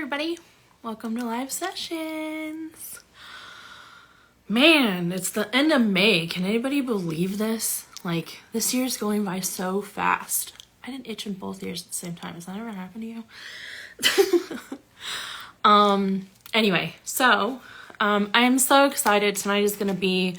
everybody. Welcome to Live Sessions. Man, it's the end of May. Can anybody believe this? Like, this year's going by so fast. I didn't itch in both ears at the same time. Has that ever happened to you? Anyway, so I am so excited. Tonight is going to be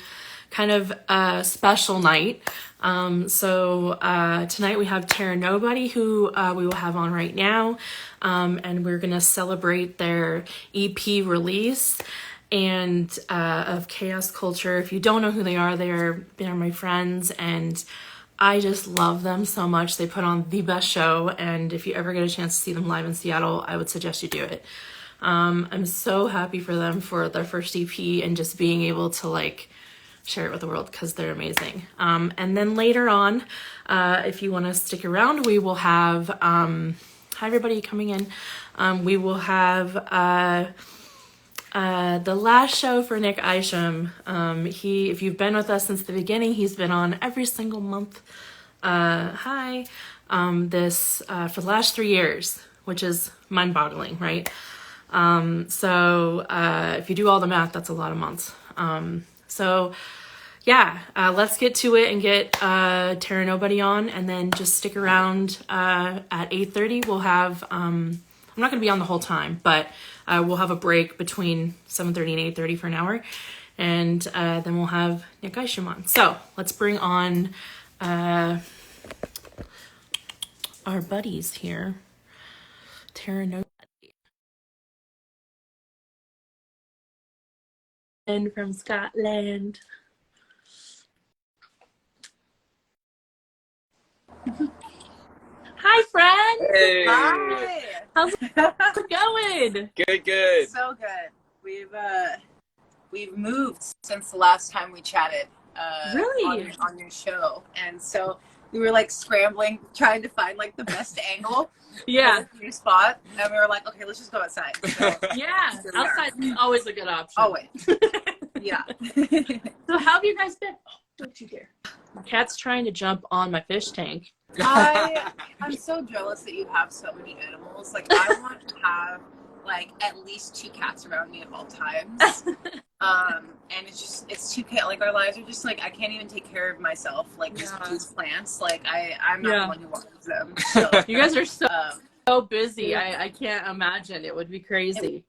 kind of a special night. Tonight we have Terra Nobody, who we will have on right now, and we're gonna celebrate their EP release and of Chaos Culture. If you don't know who they are my friends, and I just love them so much. They put on the best show, and if you ever get a chance to see them live in Seattle, I would suggest you do it. I'm so happy for them for their first EP and just being able to share it with the world because they're amazing. And then later on, if you want to stick around, we will have, hi everybody coming in, we will have the last show for Nick Isham. If you've been with us since the beginning, he's been on every single month, for the last 3 years, which is mind-boggling, right? If you do all the math, that's a lot of months. Let's get to it and get Terra Nobody on, and then just stick around at 8:30. We'll have, I'm not going to be on the whole time, but we'll have a break between 7:30 and 8:30 for an hour, and then we'll have Nick Isham on. So let's bring on our buddies here. Terra Nobody. And from Scotland. Hi, friend. Hey. Hi. How's it going? Good. So good. We've moved since the last time we chatted. Really? On your show, and so we were scrambling, trying to find the best angle. Yeah. For your spot, and we were like, okay, let's just go outside. So, Yeah. Outside's always a good option. always. Yeah. So how have you guys been? Oh, don't you dare. My cat's trying to jump on my fish tank. I'm so jealous that you have so many animals. I want to have at least 2 cats around me at all times. And it's too chaotic. Our lives are just I can't even take care of myself. Just these plants. I'm not the one who waters them. So, You guys are so busy. I can't imagine. It would be crazy.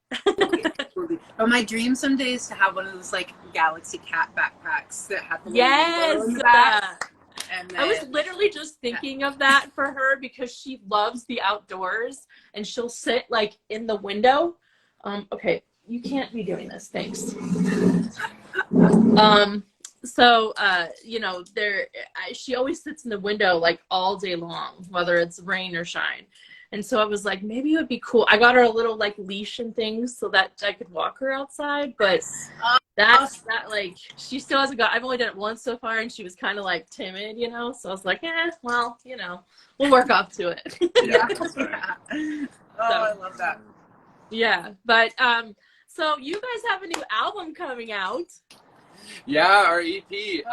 But my dream someday is to have one of those Galaxy Cat backpacks that have the Yes. little in the back. And then, I was literally just thinking of that for her because she loves the outdoors and she'll sit in the window. Okay, you can't be doing this. Thanks. She always sits in the window all day long, whether it's rain or shine. And so I was like, maybe it would be cool. I got her a little leash and things so that I could walk her outside, but she still hasn't I've only done it once so far, and she was kind of timid, so I was like, we'll work up to it. Yeah. I love that. Yeah. But, so you guys have a new album coming out. Yeah, our EP.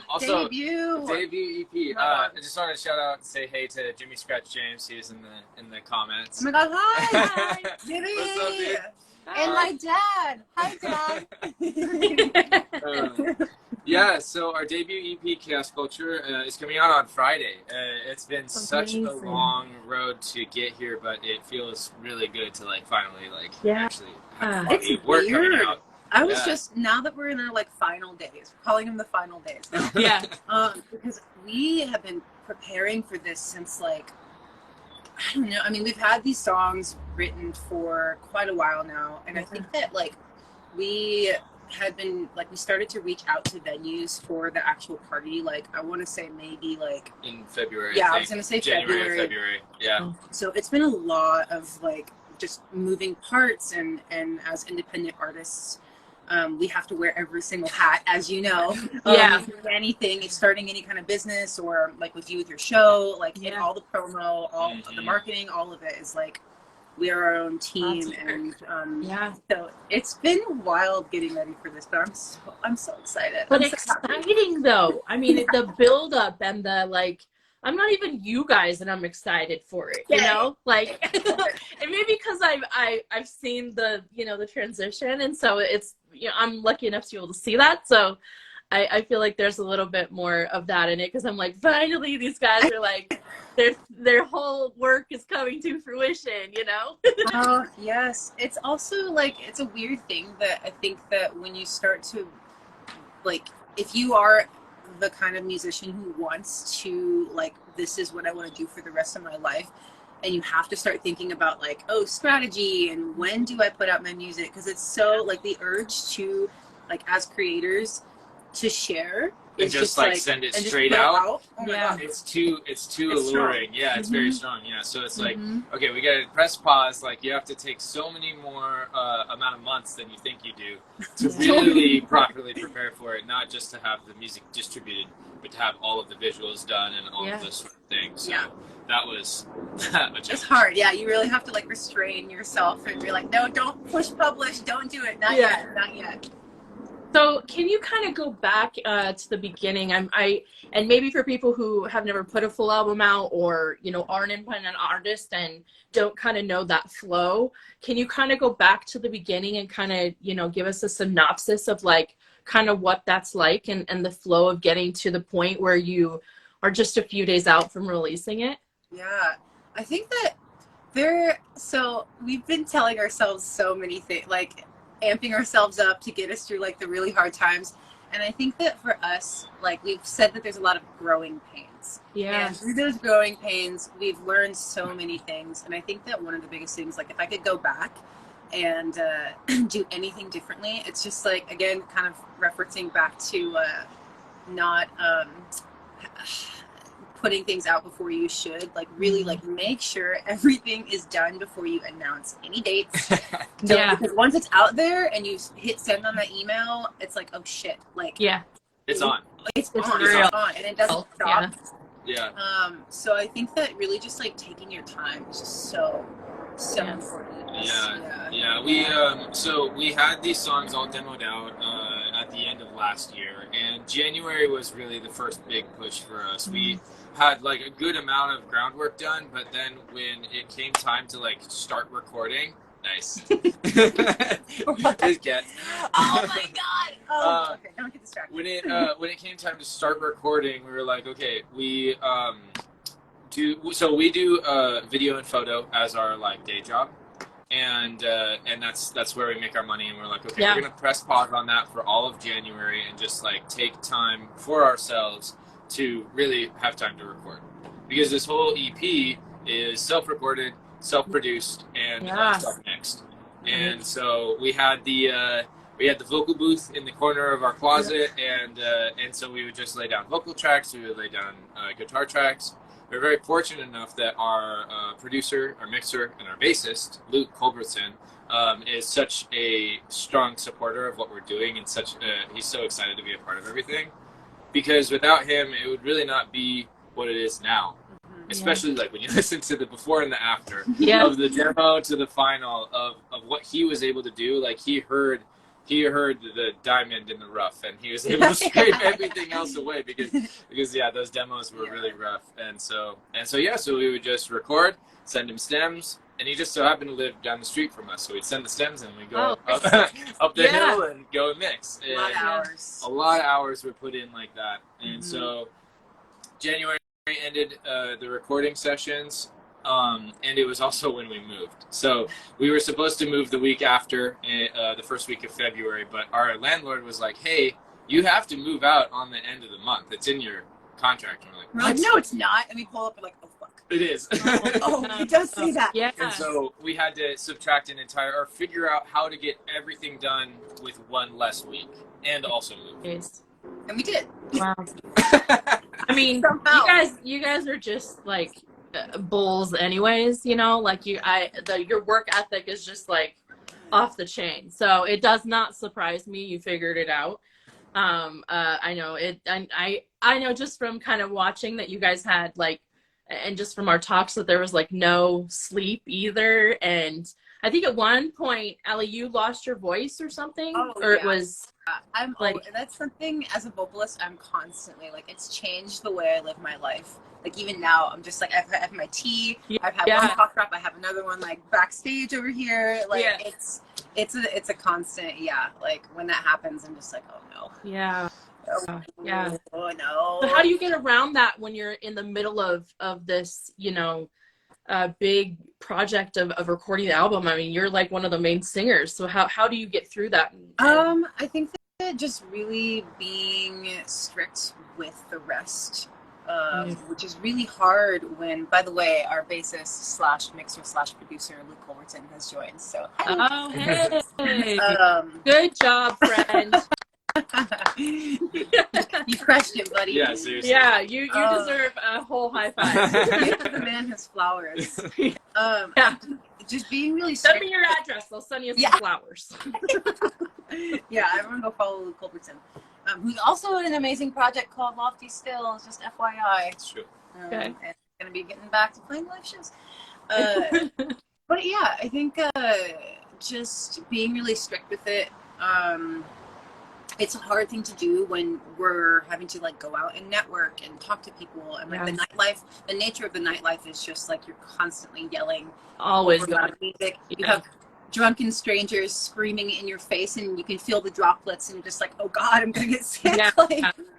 Also debut EP. I just wanted to shout out and say hey to Jimmy Scratch James. He was in the comments. Oh my God! Hi, Jimmy. What's up, dude? And my dad. Hi, Dad. So our debut EP, Chaos Culture, is coming out on Friday. It's been such a long road to get here, but it feels really good to finally actually have quality work coming out. I was just, now that we're in our final days, we're calling them the final days now. Yeah. Because we have been preparing for this since I don't know. I mean, we've had these songs written for quite a while now, and I think that we had been we started to reach out to venues for the actual party. I want to say maybe in February. Yeah, I was gonna say January or February. Yeah. So it's been a lot of just moving parts, and as independent artists. We have to wear every single hat, as you know. Anything, starting any kind of business, or with you with your show, in all the promo, all the marketing, all of it is we are our own team, and so it's been wild getting ready for this, but I'm so excited. But exciting though. I mean, the build up and the I'm not even you guys, and I'm excited for it, you know? Like, and maybe because I've seen the, you know, the transition, and so it's, you know, I'm lucky enough to be able to see that. So I feel like there's a little bit more of that in it, because I'm like, finally, these guys are like, their whole work is coming to fruition, you know? Oh, yes. It's also like, it's a weird thing that I think that when you start to, like, if you are the kind of musician who wants to, like, this is what I want to do for the rest of my life, and you have to start thinking about, like, oh, strategy and when do I put out my music, because it's so, like, the urge to, like, as creators, to share and just like send it straight out. Oh my God. It's too alluring. Strong. Yeah, it's very strong. Yeah, so it's like, okay, we gotta press pause. Like, you have to take so many more amount of months than you think you do to really properly prepare for it. Not just to have the music distributed, but to have all of the visuals done and all of those sort of things. So that was it's hard. Yeah, you really have to, like, restrain yourself and be like, no, don't push publish, don't do it, not yet, not yet. So can you kind of go back to the beginning? And maybe for people who have never put a full album out, or, you know, are an independent artist and don't kind of know that flow, can you kind of go back to the beginning and kind of, you know, give us a synopsis of, like, kind of what that's like, and the flow of getting to the point where you are just a few days out from releasing it? Yeah, I think that so we've been telling ourselves so many things, like, amping ourselves up to get us through, like, the really hard times. And I think that for us, like, we've said that there's a lot of growing pains. Yeah. And through those growing pains, we've learned so many things. And I think that one of the biggest things, like, if I could go back and do anything differently, it's just, like, again, kind of referencing back to not putting things out before you should, like, really, like, make sure everything is done before you announce any dates. Because once it's out there and you hit send on that email, it's like, oh shit, like, it's on, it's on, and it doesn't stop. So I think that really just, like, taking your time is just so important. We so we had these songs all demoed out at the end of last year, and January was really the first big push for us. We had, like, a good amount of groundwork done, but then when it came time to, like, start recording, nice. Just get. Oh my God! Okay, don't get distracted. When it came time to start recording, we were like, okay, we do video and photo as our, like, day job, and that's where we make our money. And we're like, okay, we're gonna press pause on that for all of January and just, like, take time for ourselves to really have time to record, because this whole EP is self-recorded, self-produced, and self-mixed. And so we had the vocal booth in the corner of our closet, and so we would just lay down vocal tracks, we would lay down guitar tracks. We're very fortunate enough that our producer, our mixer, and our bassist, Luke Culbertson, is such a strong supporter of what we're doing, and he's so excited to be a part of everything. Because without him, it would really not be what it is now. Especially, like, when you listen to the before and the after of the demo to the final of what he was able to do. Like, he heard the diamond in the rough, and he was able to scrape everything else away because those demos were really rough. And so we would just record, send him stems, and he just so happened to live down the street from us, so we'd send the stems and we'd go up the hill and go and mix. A lot of hours. A lot of hours were put in like that. And so January ended the recording sessions, and it was also when we moved. So we were supposed to move the week after, the first week of February, but our landlord was like, hey, you have to move out on the end of the month. It's in your contract. And we're like, no, it's not. And we pull up and like, oh, fuck. It is. It does say that. Yeah. And so we had to subtract or figure out how to get everything done with one less week and also move. Yes. And we did. Wow. I mean, you guys are just, like, bulls anyways, you know, like, your work ethic is just, like, off the chain. So it does not surprise me you figured it out. I know it, and I know just from kind of watching that you guys had, like, and just from our talks, that there was, like, no sleep either. And I think at one point, Allie, you lost your voice or something, it was That's something as a vocalist, I'm constantly like, it's changed the way I live my life. Like even now, I'm just like, I have my tea. I've had one cough drop. I have another one like backstage over here. Like it's a constant. Yeah. Like when that happens, I'm just like, oh no. Yeah. Oh no. So how do you get around that when you're in the middle of this, big project of recording the album? I mean, you're like one of the main singers. So how do you get through that? I think that just really being strict with the rest, which is really hard when, by the way, our bassist slash mixer slash producer, Luke Culbertson, has joined. So, hi. Hey. Good job, friend. You crushed it, buddy. Yeah, seriously. Yeah, you deserve a whole high five. Give the man his flowers. Just being really strict. Send me your address. I'll send you some flowers. Yeah, everyone go follow Luke Culbertson. Who's also in an amazing project called Lofty Stills, just FYI. It's true. Okay. And going to be getting back to playing live shows. But yeah, I think just being really strict with it. It's a hard thing to do when we're having to like go out and network and talk to people, and like the nightlife. The nature of the nightlife is just like you're constantly yelling. Always over music. You have drunken strangers screaming in your face, and you can feel the droplets, and you're just like, oh God, I'm gonna get sick.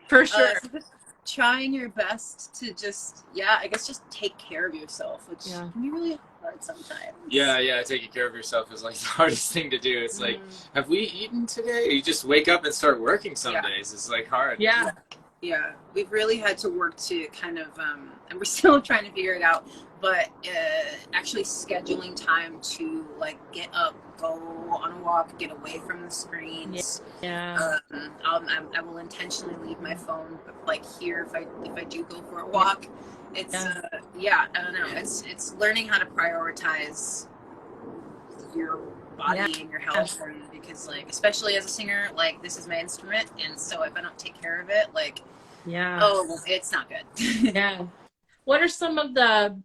For sure. So just trying your best to just, I guess just take care of yourself, which can be really hard sometimes. Yeah, taking care of yourself is like the hardest thing to do. It's like, have we eaten today? You just wake up and start working some days. It's like hard. Yeah, we've really had to work to kind of, and we're still trying to figure it out, but actually scheduling time to like get up, go on a walk, get away from the screens. I will intentionally leave my phone like here if I do go for a walk. It's I don't know. It's learning how to prioritize your body and your health, and because like especially as a singer, like this is my instrument, and so if I don't take care of it, like it's not good. What are some of the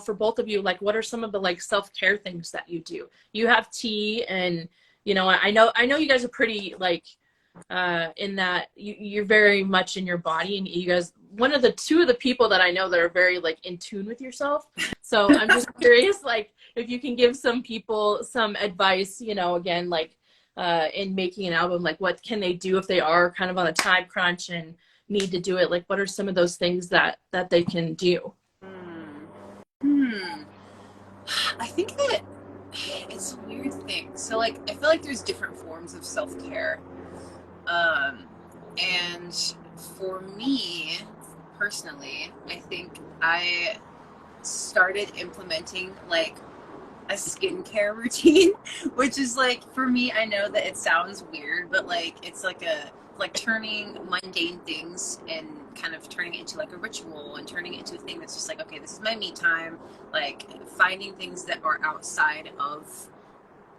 for both of you, like what are some of the like self-care things that you do? You have tea, and I know you guys are pretty like in that you're very much in your body, and you guys two of the people that I know that are very like in tune with yourself. So I'm just curious, like if you can give some people some advice, again, like in making an album, like what can they do if they are kind of on a time crunch and need to do it? Like what are some of those things that they can do? I think that it's a weird thing. So like I feel like there's different forms of self-care. And for me personally, I think I started implementing like a skincare routine, which is like, for me, I know that it sounds weird, but like it's like turning mundane things and kind of turning it into like a ritual, and turning it into a thing that's just like, okay, this is my me time, like finding things that are outside of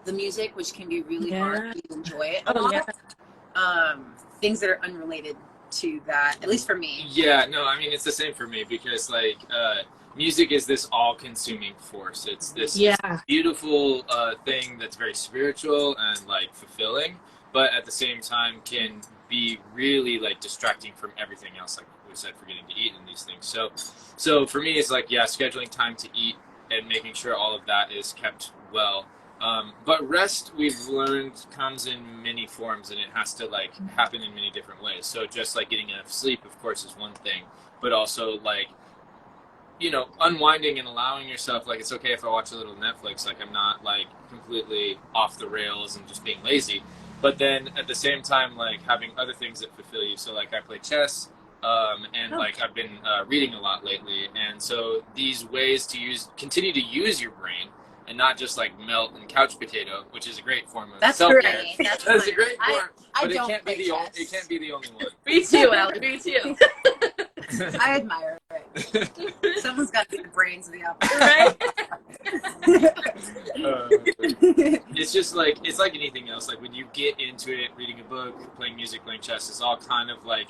the music, which can be really hard to enjoy it a lot. Things that are unrelated to that, at least for me. Yeah, no, I mean it's the same for me, because like music is this all-consuming force. It's this beautiful thing that's very spiritual and like fulfilling, but at the same time can be really like distracting from everything else, like we said, forgetting to eat and these things. So for me, it's like scheduling time to eat and making sure all of that is kept well. But rest, we've learned, comes in many forms, and it has to like happen in many different ways. So just like getting enough sleep, of course, is one thing, but also like, unwinding and allowing yourself, like, it's okay if I watch a little Netflix, like I'm not like completely off the rails and just being lazy, but then at the same time, like having other things that fulfill you. So like I play chess, and like I've been reading a lot lately. And so these ways to continue to use your brain, and not just like melt and couch potato, which is a great form of self-care. That's a great form, but it can't be the only one. Me too, Ellie. Me too. I admire it. Someone's got the brains of the opera, right? It's just like, it's like anything else. Like when you get into it, reading a book, playing music, playing chess, it's all kind of like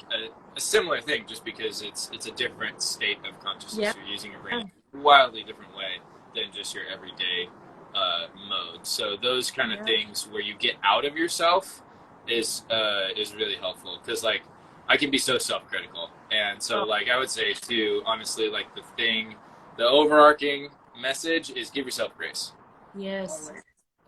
a similar thing, just because it's a different state of consciousness. You're using your brain in a wildly different way than just your everyday mode. So those kind of things where you get out of yourself is really helpful, because like I can be so self-critical, and so like I would say too, honestly, like the overarching message is give yourself grace. Yes.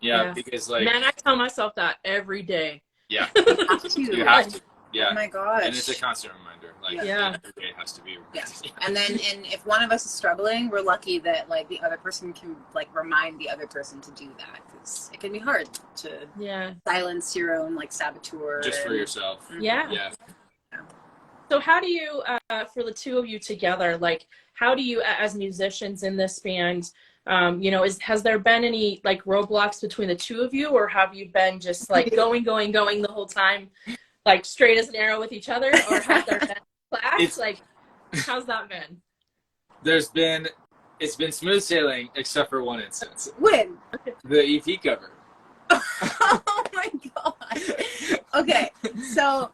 Yeah, because like, man, I tell myself that every day. Yeah, You have to. you have to. Yeah. Oh my gosh. And it's a constant reminder. Like, every day has to be. Yeah. And then, and if one of us is struggling, we're lucky that like the other person can like remind the other person to do that, because it can be hard to silence your own like saboteur. Just for yourself. Yeah. So how do you, for the two of you together, like, how do you, as musicians in this band, you know, has there been any like roadblocks between the two of you, or have you been just like going the whole time, like straight as an arrow with each other, or has there been clash? Like, how's that been? It's been smooth sailing, except for one instance. When? The EP cover. Oh my god. Okay, so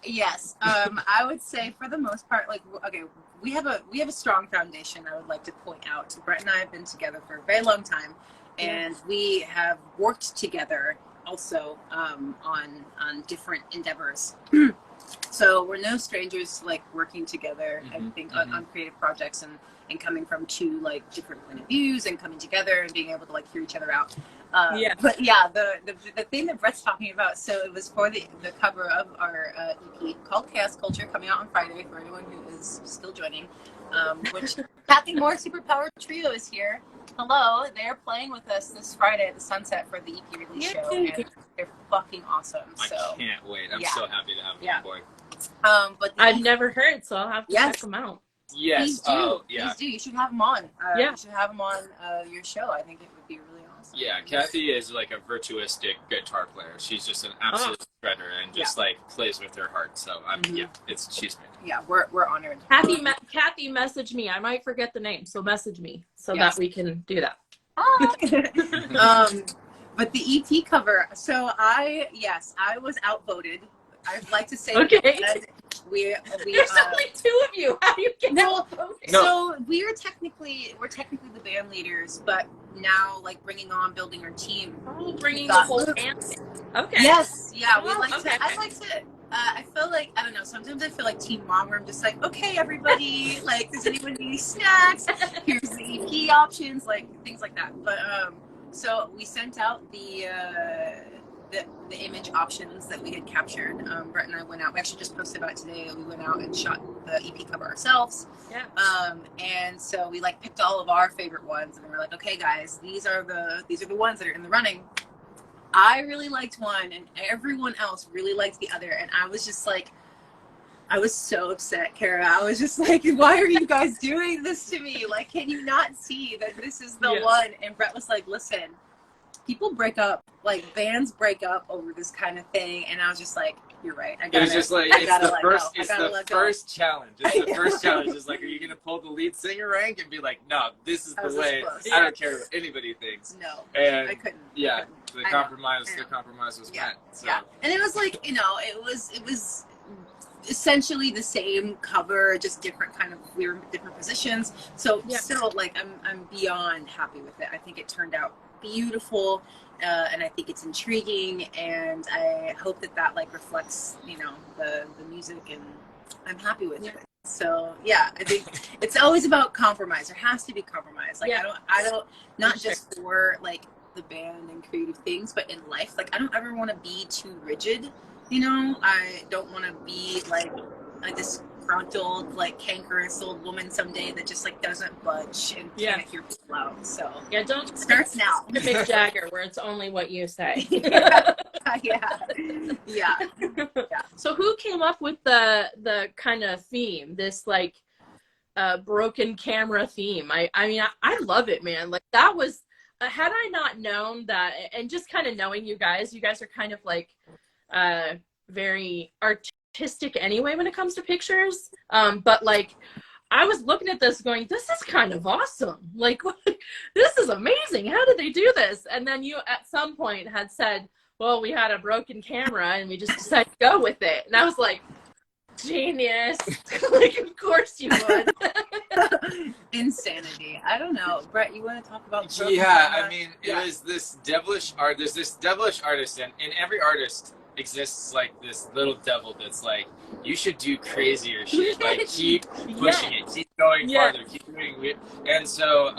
yes, I would say for the most part, like, okay, we have a strong foundation. I would like to point out. Brett and I have been together for a very long time, and we have worked together also on different endeavors. So we're no strangers to like working together. I think on creative projects and coming from two like different point of views and coming together and being able to like hear each other out. But yeah, the thing that Brett's talking about, so it was for the cover of our EP called Chaos Culture, coming out on Friday for anyone who is still joining, which Kathy Moore Superpower Trio is here. Hello, they're playing with us this Friday at the Sunset for the EP release show, and they're fucking awesome. So I can't wait. I'm so happy to have them on board. But I've never heard, so I'll have to check them out. Yes. Please do. You should have them on. You should have them on your show. I think it would be really awesome. Yeah, Kathy is like a virtuistic guitar player. She's just an absolute shredder and just like plays with her heart. So she's great. Yeah, we're honored. Kathy, message me. I might forget the name, so message me so that we can do that. But the EP cover. So I was outvoted. I'd like to say that there's only two of you. How do you get outvoted? So we're technically the band leaders, but now like building our team. Bringing the whole band. Okay. Yes. Yeah. I like to. I feel like, I don't know, sometimes I feel like Teen Mom, where I'm just like, okay, everybody, like, does anyone need any snacks? Here's the EP options, like, things like that. But, so we sent out the image options that we had captured. Brett and I went out, we actually just posted about it today, we went out and shot the EP cover ourselves. Yeah. And so we, like, picked all of our favorite ones, and we're like, okay, guys, these are the ones that are in the running. I really liked one, and everyone else really liked the other, and I was just like, I was so upset, Kara. I was just like, why are you guys doing this to me? Like, can you not see that this is the one? And Brett was like, listen, people break up, like, bands break up over this kind of thing, and I was just like, you're right. It's the first challenge. It's the first challenge. It's like, are you going to pull the lead singer rank and be like, no, this is the way. I don't care what anybody thinks. No, and I couldn't. Yeah, the compromise was met. So. Yeah, and it was like, it was essentially the same cover, just different kind of, we were in different positions. So still, like, I'm beyond happy with it. I think it turned out beautiful. And I think it's intriguing, and I hope that like reflects, the music, and I'm happy with it. So I think it's always about compromise. There has to be compromise. Like I don't not just for like the band and creative things, but in life. Like I don't ever want to be too rigid. I don't want to be like a disgruntled, like cankerous old woman someday that just like doesn't budge and can't hear people out. So don't starts now. Mick Jagger, where it's only what you say. Yeah. So who came up with the kind of theme, this like broken camera theme? I mean I love it, man. Like that was had I not known that, and just kind of knowing you guys are kind of like very artistic anyway when it comes to pictures, but like I was looking at this going, this is kind of awesome, like this is amazing, how did they do this? And then you at some point had said, well, we had a broken camera and we just decided to go with it, and I was like, genius. Like, of course you would. Insanity. I don't know, Brett, you want to talk about I mean, it was this devilish art. There's this devilish artist, and in every artist exists like this little devil that's like, you should do crazier shit. Like, keep pushing it, keep going farther, keep doing it. And so,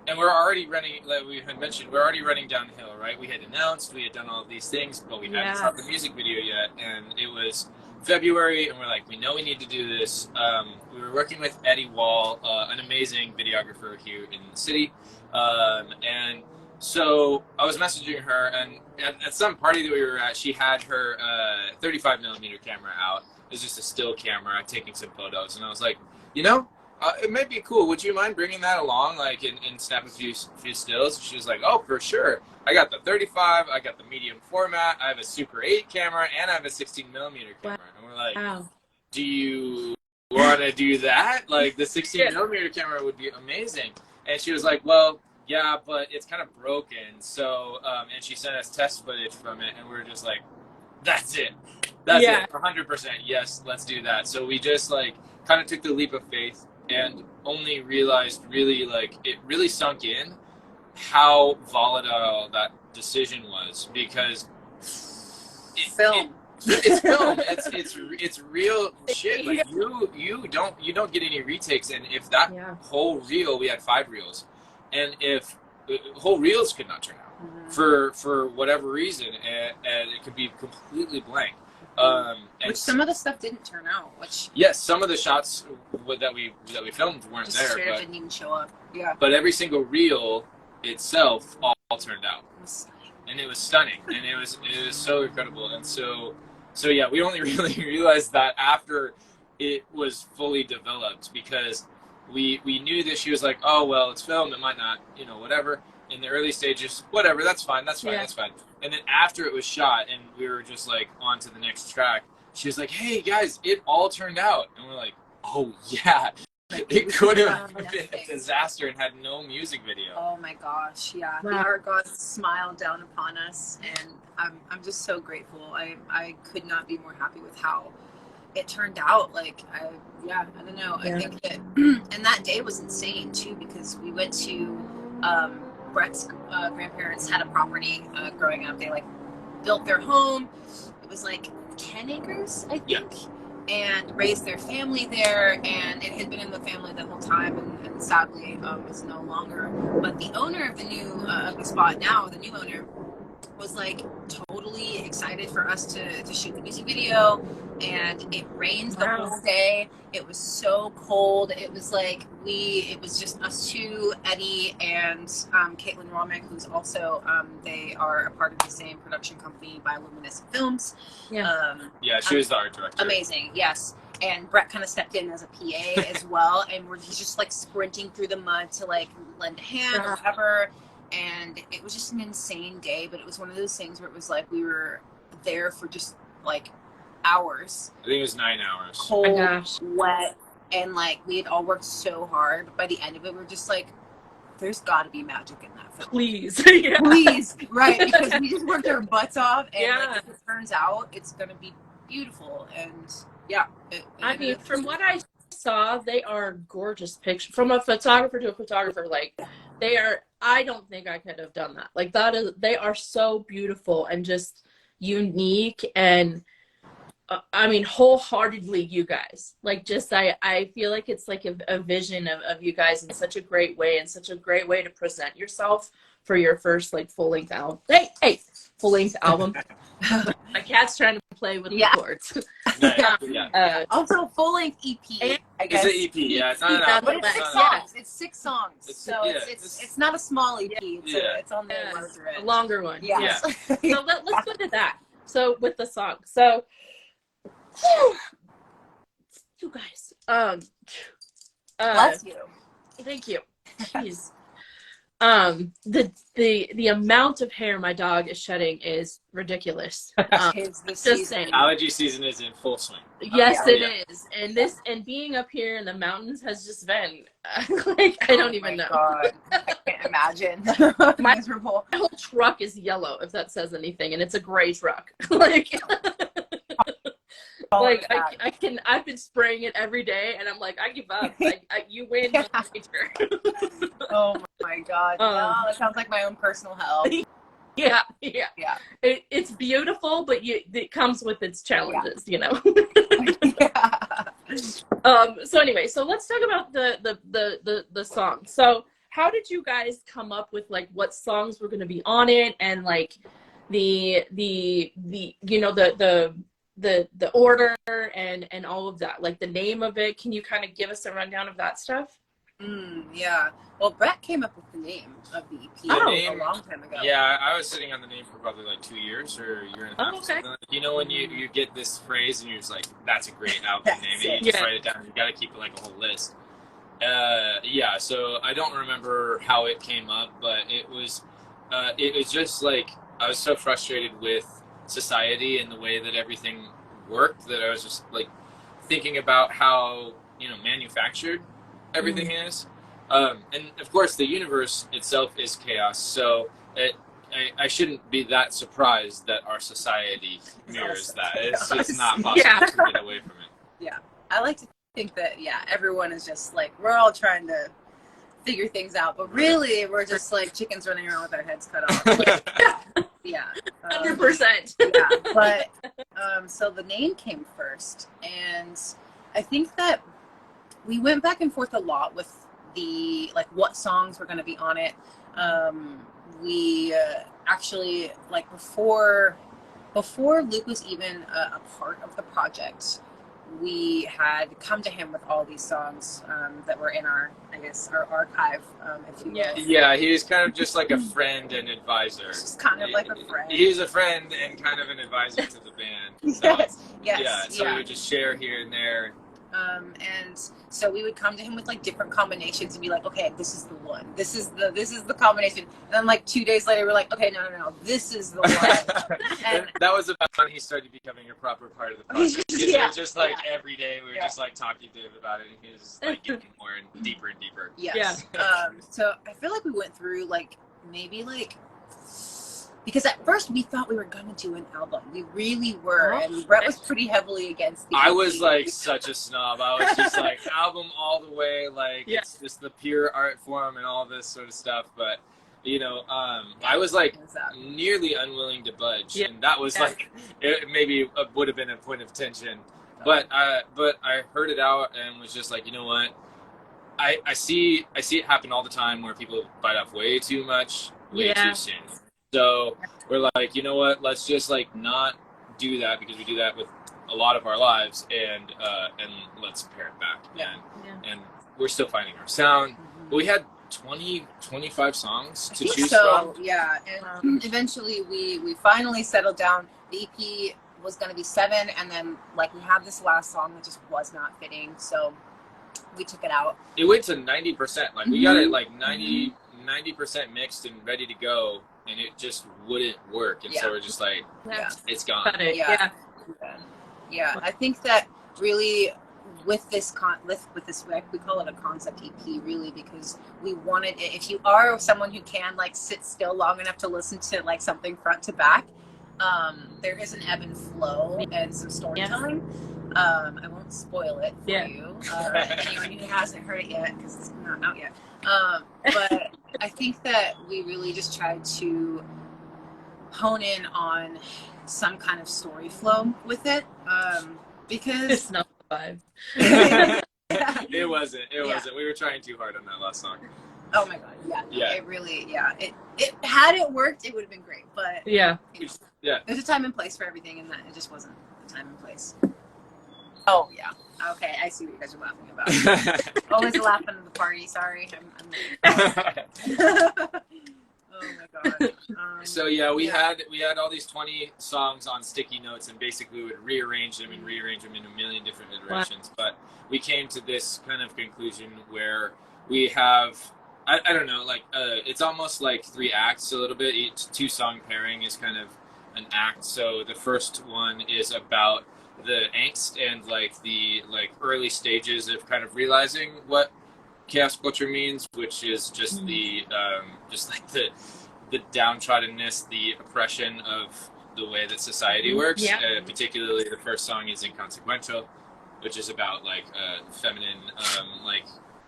and we're already running, like we had mentioned, we're already running downhill, right? We had announced, we had done all of these things, but we hadn't shot the music video yet. And it was February, and we're like, we know we need to do this. We were working with Eddie Wall, an amazing videographer here in the city. And so I was messaging her, and at some party that we were at, she had her 35 millimeter camera out. It was just a still camera, taking some photos, and I was like, you know, it might be cool. Would you mind bringing that along, like, and snap a few stills? She was like, oh, for sure. I got the 35, I got the medium format, I have a Super 8 camera, and I have a 16 millimeter camera. And we're like, do you want to do that? Like, the 16 millimeter camera would be amazing. And she was like, well, yeah, but it's kind of broken. So, and she sent us test footage from it, and we were just like, that's it. That's it. 100%. Yes, let's do that. So we just, like, kind of took the leap of faith and only realized really, like, it really sunk in how volatile that decision was, because it's film. It's real shit. Like, you don't get any retakes, and if that whole reel, we had 5 reels, and if whole reels could not turn out for whatever reason, and it could be completely blank. Which some of the stuff didn't turn out. Which some of the shots that we filmed weren't just there, straight up but didn't even show up. Yeah. But every single reel itself all turned out, and it was stunning, and it was so incredible, and so yeah, we only really realized that after it was fully developed, because we knew that she was like, oh well, it's film, it might not, whatever. In the early stages, whatever, that's fine. And then after it was shot and we were just like on to the next track, she was like, hey guys, it all turned out. And we're like, oh yeah, it could have been a disaster and had no music video. Oh my gosh, yeah. The art gods smiled down upon us, and I'm just so grateful. I could not be more happy with how it turned out. Like, I don't know. I think that, and that day was insane too, because we went to Brett's grandparents had a property growing up. They like built their home. It was like 10 acres, I think, and raised their family there. And it had been in the family the whole time, and sadly is no longer. But the owner of the new the spot now, the new owner, was like totally excited for us to shoot the music video. And it rained the whole day. It was so cold. It was like it was just us two, Eddie and Caitlin Romick, who's also they are a part of the same production company, Bioluminescent Films. She was the art director. Amazing, yes. And Brett kind of stepped in as a PA as well, and he's just like sprinting through the mud to like lend a hand or whatever. And it was just an insane day, but it was one of those things where it was like we were there for just like hours. I think it was 9 hours. Cold, wet, and like we had all worked so hard. By the end of it, we were just like, there's got to be magic in that film. Please. Please. Right, because we just worked our butts off, and like, if it turns out, it's going to be beautiful. And I mean, from what I saw, they are gorgeous pictures. From a photographer to a photographer, like, they are, I don't think I could have done that. Like, they are so beautiful and just unique, and I mean, wholeheartedly, you guys. Like, just, I feel like it's like a vision of you guys in such a great way, and such a great way to present yourself for your first, like, full-length album. Hey, full-length album. My cat's trying to play with the cords. Also, full-length EP, I guess. It's an EP, it's not an album. But it's 6 songs. It's 6 songs. So it's not a small EP. It's on the larger end. A longer one. Yes. So let's put it that. So, with the song. So, you guys, bless you. Thank you. Jeez. The amount of hair my dog is shedding is ridiculous. Just saying. Allergy season is in full swing. Yes, it is. And being up here in the mountains has just been like, I don't even know. God. I can't imagine. My whole truck is yellow, if that says anything, and it's a gray truck. Like, like I've been spraying it every day, and I'm like, I give up. Like, you win. Oh my God. No, that sounds like my own personal hell. Yeah. It's beautiful, but it comes with its challenges, you know. So anyway, so let's talk about the song. So how did you guys come up with like what songs were going to be on it, and like the you know the order and all of that, like the name of it? Can you kind of give us a rundown of that stuff? Yeah. Well, Brett came up with the name of the EP a long time ago. Yeah, I was sitting on the name for probably like 2 years or a year and a half. Oh, okay. Or something. You know, when you get this phrase and you're just like, that's a great album name, and you just write it down. You got to keep it like a whole list. Yeah, so I don't remember how it came up, but it was just like I was so frustrated with society and the way that everything worked that I was just like thinking about how, you know, manufactured everything is. And of course the universe itself is chaos, so I shouldn't be that surprised that our society mirrors that. It's just not possible to get away from it. Yeah, I like to think that everyone is just like, we're all trying to figure things out, but really we're just like chickens running around with our heads cut off. Like, 100%. Yeah, but so the name came first, and I think that we went back and forth a lot with the like what songs were going to be on it. We actually, like, before Luke was even a part of the project, we had come to him with all these songs that were in our archive, if you will. Yeah, he was kind of just like a friend and advisor. Just kind of like a friend. He was a friend and kind of an advisor to the band. So, we would just share here and there. And so we would come to him with like different combinations and be like, okay, this is the one. This is the combination. And then like 2 days later, we're like, okay, no, this is the one. And that was about when he started becoming a proper part of the project. Just like every day we were just like talking to him about it, and he was just like getting more and deeper and deeper. Yes. So I feel like we went through like maybe like, because at first we thought we were going to do an album. We really were. And Brett was pretty heavily against the I EP. was like such a snob. I was just like, album all the way. Like, it's just the pure art form and all this sort of stuff. But, you know, I was like nearly unwilling to budge. And that was like, it maybe would have been a point of tension. But I heard it out and was just like, you know what? I see it happen all the time where people bite off way too much, way too soon. So we're like, you know what? Let's just like not do that, because we do that with a lot of our lives, and let's pare it back. And we're still finding our sound. But we had 25 songs to choose from. Yeah, and eventually we finally settled down. The EP was going to be 7, and then like we had this last song that just was not fitting, so we took it out. It went to 90%. Like we got it like 90% mixed and ready to go. And it just wouldn't work, and so we're just like, it's gone. I think that really with this we call it a concept EP, really, because we wanted it. If you are someone who can like sit still long enough to listen to like something front to back, there is an ebb and flow and some storytelling. I won't spoil it for you. Anyone who hasn't heard it yet, because it's not out yet. But I think that we really just tried to hone in on some kind of story flow with it, because it's not the vibe. It wasn't. We were trying too hard on that last song. Oh my god, it really, it had it worked, it would have been great, but there's a time and place for everything, and that it just wasn't the time and place. Oh yeah. Okay, I see what you guys are laughing about. Always laughing at the party. Sorry, oh my god. So we had all these 20 songs on sticky notes, and basically we would rearrange them in a million different iterations. But we came to this kind of conclusion where we have, I don't know, like it's almost like 3 acts a little bit. Each 2-song pairing is kind of an act. So the first one is about the angst and like the early stages of kind of realizing what chaos culture means, which is just the downtroddenness, the oppression of the way that society works. Particularly the first song is Inconsequential, which is about like feminine rage.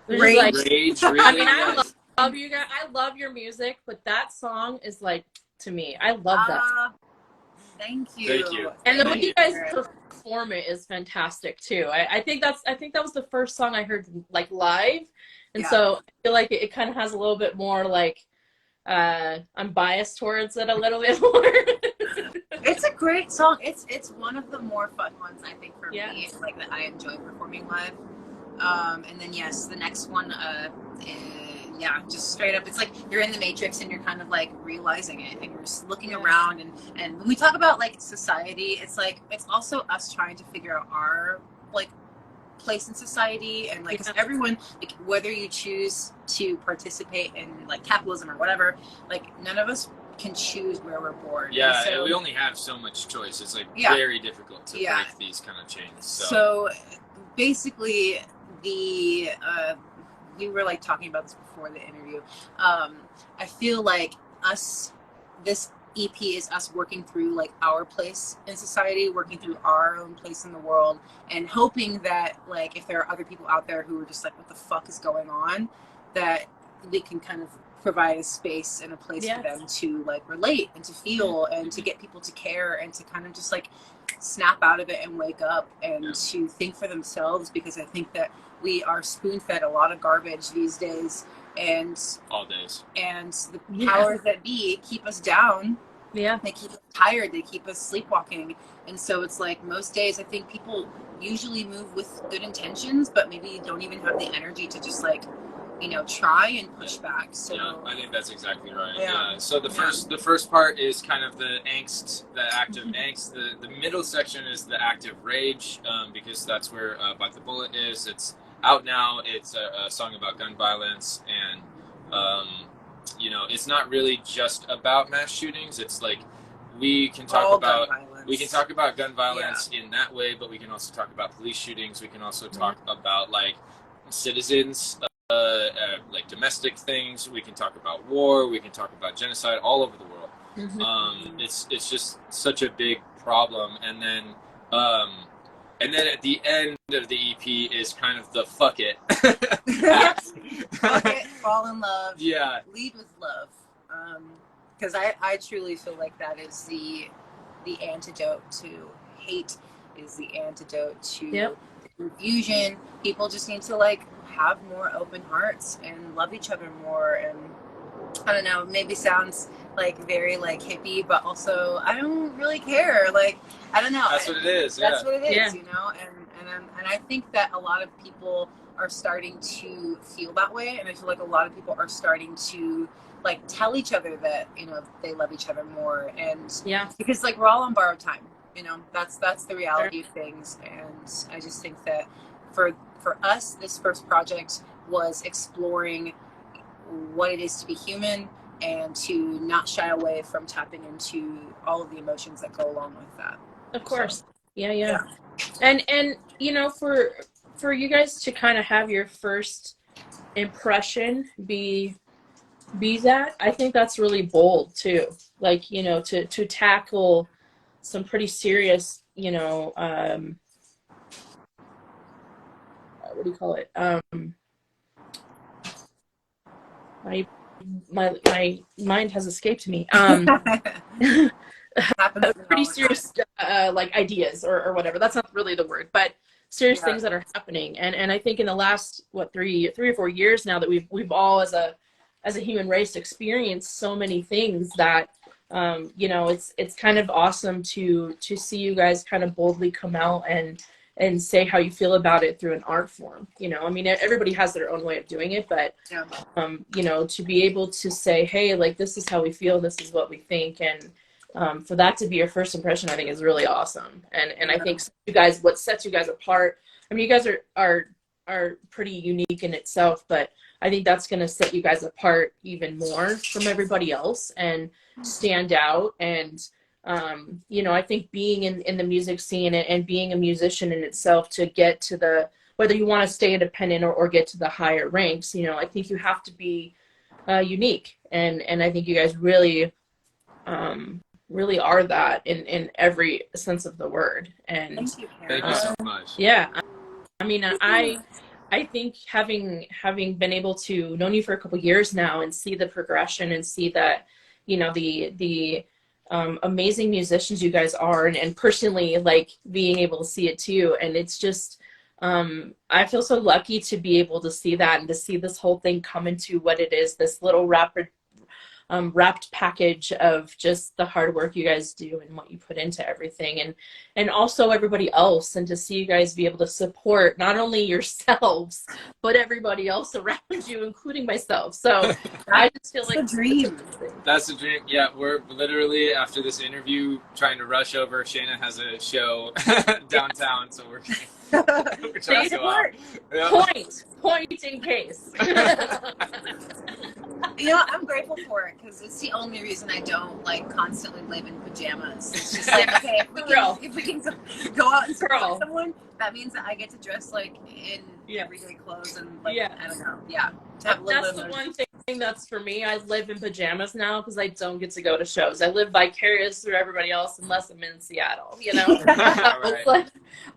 Really. I mean, I love you guys. I love your music, but that song is like to me. I love that. Thank you. Thank you. And the way you guys perform it is fantastic too. I think that was the first song I heard like live, and so I feel like it kind of has a little bit more like I'm biased towards it a little bit more. It's a great song. It's one of the more fun ones I think for me, like that I enjoy performing live. And then yes, the next one, just straight up, it's like you're in the Matrix and you're kind of like realizing it, and you're just looking around, and when we talk about like society, it's like it's also us trying to figure out our like place in society, and like 'cause everyone, like whether you choose to participate in like capitalism or whatever, like none of us can choose where we're born. Yeah, so, we only have so much choice. It's like very difficult to break these kind of chains. So basically, we were like talking about this before the interview. I feel like this EP is us working through like our place in society, working through our own place in the world, and hoping that like if there are other people out there who are just like, what the fuck is going on, that we can kind of provide a space and a place for them to like relate and to feel and to get people to care and to kind of just like snap out of it and wake up and to think for themselves, because I think that we are spoon-fed a lot of garbage these days, and all days, and the powers that be keep us down. They keep us tired, they keep us sleepwalking, and so it's like most days I think people usually move with good intentions, but maybe don't even have the energy to just like, you know, try and push back. So I think that's exactly right. So the first part is kind of the angst, the active angst. The middle section is the active rage, because that's where Bite the Bullet is. It's out now. It's a song about gun violence, and you know, it's not really just about mass shootings. It's like we can talk about gun violence in that way, but we can also talk about police shootings. We can also talk about like citizens. Like domestic things. We can talk about war. We can talk about genocide all over the world. It's just such a big problem. And then at the end of the EP is kind of the fuck it. Fuck it, fall in love. Yeah. Lead with love. Because I truly feel like that is the antidote to hate, is the antidote to confusion. People just need to like have more open hearts and love each other more. And I don't know, maybe sounds like very like hippie, but also I don't really care. Like I don't know. That's what it is. That's what it is, you know. And I think that a lot of people are starting to feel that way, and I feel like a lot of people are starting to like tell each other that, you know, they love each other more. And because like we're all on borrowed time. You know, that's the reality of things. And I just think that for us, this first project was exploring what it is to be human and to not shy away from tapping into all of the emotions that go along with that. Of course. So, And you know, for you guys to kind of have your first impression be that, I think that's really bold too. Like, you know, to tackle some pretty serious, you know, what do you call it? My mind has escaped me. Pretty serious, like ideas or whatever. That's not really the word, but serious things that are happening. And I think in the last, 3 or 4 years now that we've all as a human race experienced so many things that, you know, it's kind of awesome to see you guys kind of boldly come out and say how you feel about it through an art form. You know, I mean, everybody has their own way of doing it, but, you know, to be able to say, hey, like, this is how we feel, this is what we think. And for that to be your first impression, I think is really awesome. And I think you guys, what sets you guys apart, I mean, you guys are pretty unique in itself, but I think that's going to set you guys apart even more from everybody else and stand out. And, you know, I think being in the music scene and being a musician in itself, to get to whether you want to stay independent or get to the higher ranks, you know, I think you have to be unique. And I think you guys really are that in every sense of the word. And thank you so much. Yeah. I mean, I think having been able to known you for a couple years now and see the progression and see that, the amazing musicians you guys are, and personally, like, being able to see it too. And it's just, I feel so lucky to be able to see that and to see this whole thing come into what it is, this little wrapped package of just the hard work you guys do and what you put into everything, and also everybody else, and to see you guys be able to support not only yourselves but everybody else around you, including myself. So I just feel like the dream. That's the dream. Yeah, we're literally, after this interview, trying to rush over. Shayna has a show downtown, so we're trying to go out. Yeah. Point in case. You know, I'm grateful for it because it's the only reason I don't like constantly live in pajamas. It's just like, okay, if we can go out and support someone, that means that I get to dress like in everyday clothes and like, I don't know, to have a little that's the one thing that's for me. I live in pajamas now because I don't get to go to shows. I live vicarious through everybody else unless I'm in Seattle, you know? It's like,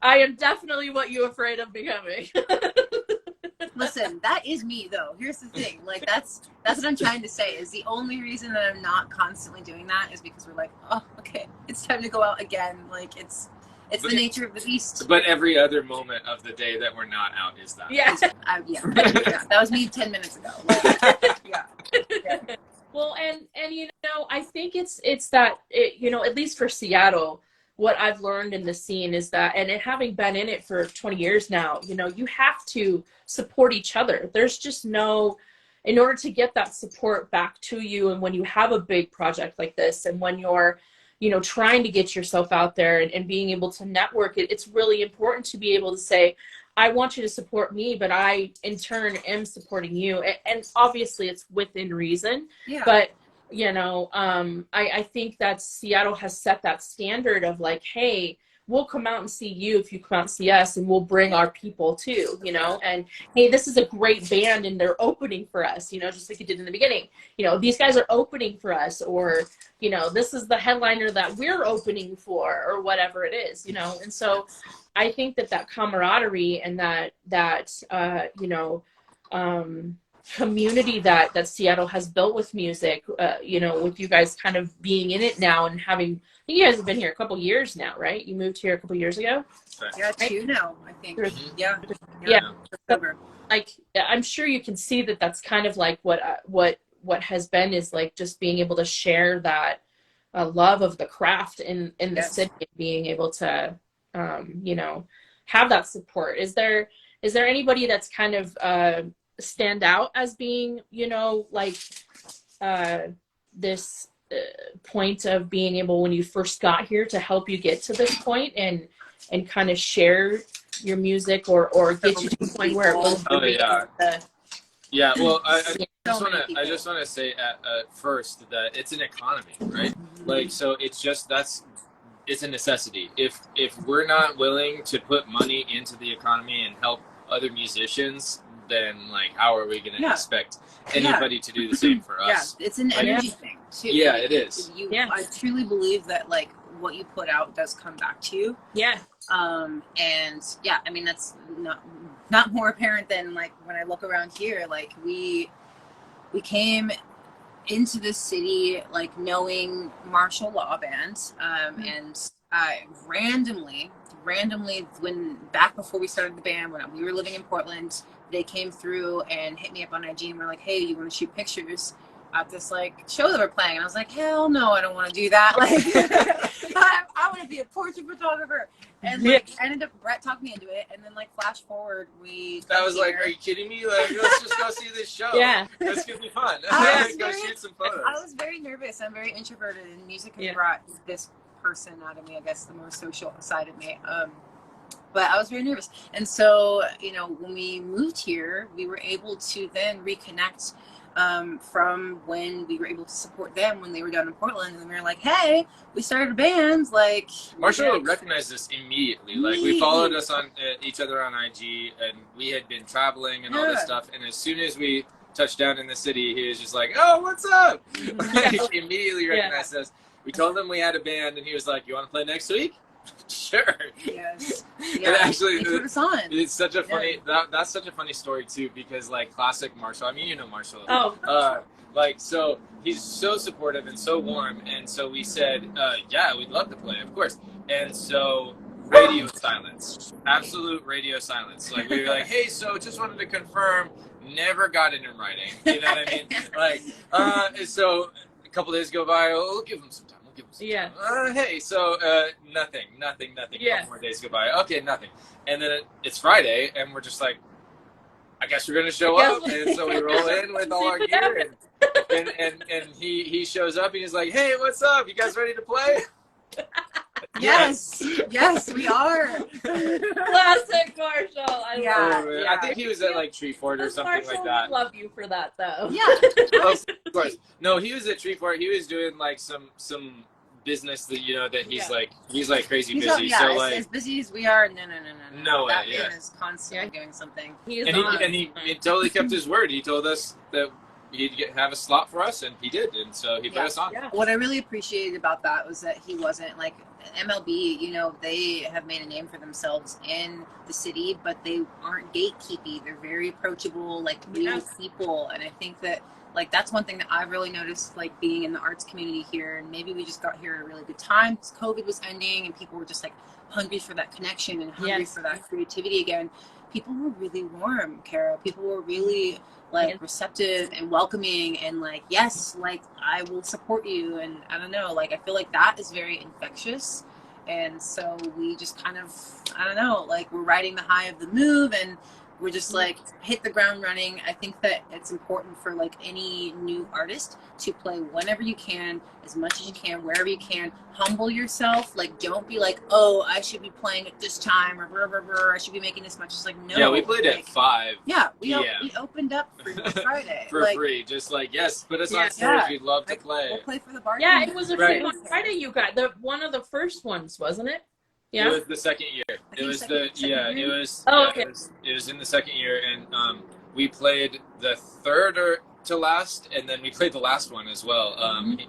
I am definitely what you're afraid of becoming. Listen, that is me though. Here's the thing, like that's what I'm trying to say, is the only reason that I'm not constantly doing that is because we're like, oh, okay, it's time to go out again. Like it's the nature of the beast. But every other moment of the day that we're not out is that. Yeah. That was me 10 minutes ago. Like, yeah. Well, and you know, I think it's that, you know, at least for Seattle, what I've learned in the scene is that, and having been in it for 20 years now, you know, you have to support each other. There's just no, in order to get that support back to you, and when you have a big project like this, and when you're, you know, trying to get yourself out there and being able to network, it's really important to be able to say, I want you to support me, but I, in turn, am supporting you. And obviously it's within reason, but you know, I think that Seattle has set that standard of like, hey, we'll come out and see you if you come out and see us, and we'll bring our people too, you know, and hey, this is a great band and they're opening for us, you know, just like you did in the beginning, you know, these guys are opening for us, or, you know, this is the headliner that we're opening for, or whatever it is, you know. And so I think that camaraderie and that you know, community that Seattle has built with music, you know, with you guys kind of being in it now and having, I think you guys have been here a couple years now, right? You moved here a couple years ago? Yeah, 2 now, I think. Yeah. Like, I'm sure you can see that that's kind of like what has been, is like just being able to share that love of the craft in the city, and being able to, you know, have that support. Is there anybody that's kind of stand out as being, you know, like this point of being able, when you first got here, to help you get to this point and kind of share your music or get you to the point where it was well, I just want to say at first that it's an economy, right? Like, so it's just, it's a necessity. If we're not willing to put money into the economy and help other musicians, then like, how are we going to expect anybody to do the same for us? Yeah, it's an energy thing too. Yeah, it is. I truly believe that like what you put out does come back to you. Yeah. And yeah, I mean, that's not more apparent than like when I look around here. Like we came into the city like knowing martial law bands, and randomly when back before we started the band, when we were living in Portland, they came through and hit me up on IG and were like, hey, you want to shoot pictures at this like show that we're playing? And I was like, hell no, I don't want to do that. Like I want to be a portrait photographer. And like ended up Brett talked me into it, and then like flash forward, I was like, are you kidding me? Like, let's just go see this show. Yeah, it's gonna be fun. Go shoot some photos. I was very nervous. I'm very introverted, and music has brought this person out of me, I guess, the more social side of me. But I was very nervous. And so, you know, when we moved here, we were able to then reconnect from when we were able to support them when they were down in Portland. And we were like, hey, we started a band. Like, Marshall recognized us immediately. Like, we followed us on each other on IG, and we had been traveling and all this stuff. And as soon as we touched down in the city, he was just like, oh, what's up? He immediately recognized us. We told him we had a band, and he was like, you want to play next week? Sure. Yes. Yeah. And actually, it's such a funny. Yeah. That's such a funny story too, because like classic Marshall. I mean, you know Marshall. Oh. Like, so he's so supportive and so warm. And so we said, yeah, we'd love to play, of course. And so radio silence, absolute radio silence. Like, we were like, hey, so just wanted to confirm, never got it in writing. You know what I mean? Like, so a couple days go by, we'll give him some time. We'll give him some time. Hey, so nothing. A couple more days go by. Okay, nothing. And then it's Friday, and we're just like, I guess we're gonna show up. And so we roll in with all our gear, and he shows up, and he's like, hey, what's up? You guys ready to play? Yes, we are. Classic Marshall. I think he was at like Treefort or something Marshall like that. would love you for that, though. Yeah, of course. No, he was at Treefort. He was doing like some business that that he's like crazy busy. So like as busy as we are. No way. That man is constantly doing something. He totally kept his word. He told us that he'd have a slot for us, and he did, and so he put us on. What I really appreciated about that was that he wasn't like MLB. They have made a name for themselves in the city, but they aren't gatekeepy. They're very approachable, like real people, and I think that like that's one thing that I've really noticed, like being in the arts community here, and maybe we just got here at a really good time because COVID was ending and people were just like hungry for that connection and hungry for that creativity again. People were really warm, Kara. People were really like receptive and welcoming and like, yes, like I will support you. And I don't know, like I feel like that is very infectious. And so we just kind of, I don't know, like we're riding the high of the move and we're just like hit the ground running. I think that it's important for like any new artist to play whenever you can, as much as you can, wherever you can. Humble yourself. Like don't be like, oh, I should be playing at this time or blah, blah, blah, I should be making this much. It's like no. Yeah, we played at 5. Yeah, we opened up for Friday for free. Just like put us on stage. We'd love to play. We'll play for the bar. Yeah, it was a free on Friday. You got one of the first ones, wasn't it? Yeah. It was the second year. It was it was in the second year, and we played the third to last, and then we played the last one as well. There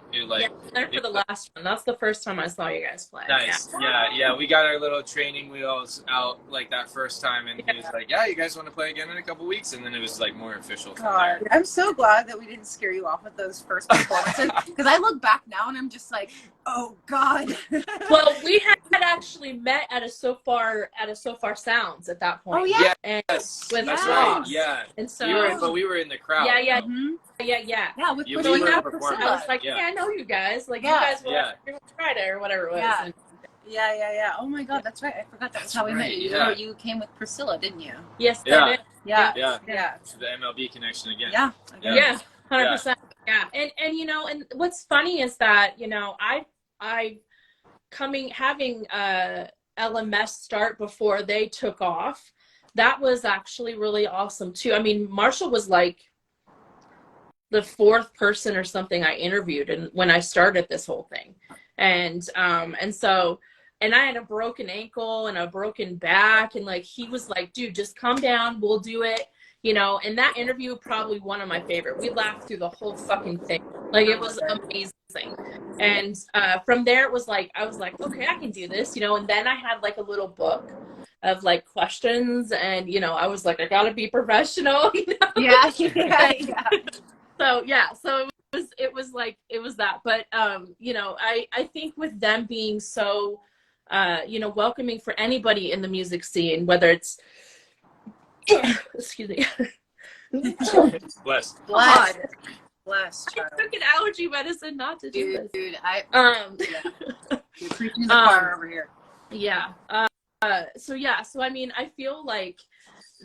for the last one. That's the first time I saw you guys play. Nice. Yeah. We got our little training wheels out like that first time, and he was like, "Yeah, you guys want to play again in a couple weeks?" And then it was like more official. God, I'm so glad that we didn't scare you off with those first performances because I look back now and I'm just like, oh God. Well, we had actually met at a So Far Sounds at that point. Oh yeah. And that's right. Yeah. And so we were in the crowd. Yeah. Yeah, with we were I was like, I know you guys. Like you guys were on Friday or whatever it was. Yeah. Oh my God, that's right. I forgot that's how we met you. Yeah. You came with Priscilla, didn't you? Yes, Yeah. I did. Yeah. So the MLB connection again. Yeah. 100%. Yeah. And and what's funny is that, I having LMS start before they took off, that was actually really awesome too. I mean, Marshall was like the 4th person or something I interviewed and when I started this whole thing. And I had a broken ankle and a broken back, and like he was like, dude, just calm down, we'll do it. And that interview probably one of my favorite. We laughed through the whole fucking thing. Like it was amazing. And from there it was like I was like, okay, I can do this, and then I had like a little book of like questions, and I was like, I gotta be professional. Yeah. So it was that. But I think with them being so welcoming for anybody in the music scene, whether it's excuse me. Bless. I took an allergy medicine not to do this. Dude, you're preaching to the choir over here. Yeah. So I mean, I feel like